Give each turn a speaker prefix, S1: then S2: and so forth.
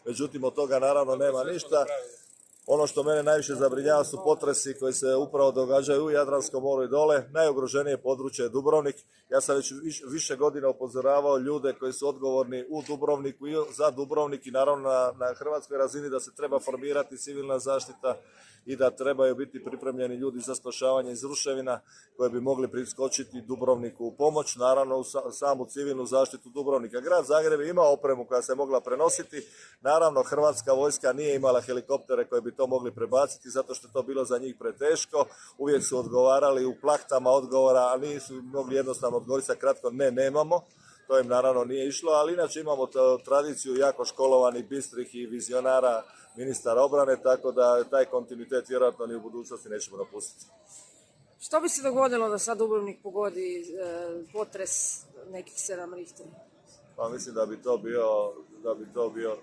S1: međutim od toga naravno nema ništa. Ono što mene najviše zabrinjava su potresi koji se upravo događaju u Jadranskom moru i dole. Najugroženije područje je Dubrovnik. Ja sam već više godina upozoravao ljude koji su odgovorni u Dubrovniku i za Dubrovnik i naravno na hrvatskoj razini da se treba formirati civilna zaštita i da trebaju biti pripremljeni ljudi za spašavanje iz ruševina koje bi mogli priskočiti Dubrovniku u pomoć, naravno u samu civilnu zaštitu Dubrovnika. Grad Zagreb ima opremu koja se mogla prenositi, naravno Hrvatska vojska nije imala helikoptere koje bi to mogli prebaciti zato što je to bilo za njih preteško, uvijek su odgovarali u plahtama odgovora, a nisu mogli jednostavno odgovoriti sa kratko ne, nemamo. To im naravno nije išlo, ali inače imamo tradiciju jako školovanih, bistrih i vizionara ministara obrane, tako da taj kontinuitet vjerojatno ni u budućnosti nećemo napustiti.
S2: Što bi se dogodilo da sad Dubrovnik pogodi potres nekih 7 Richtera?
S1: Pa mislim da bi to bio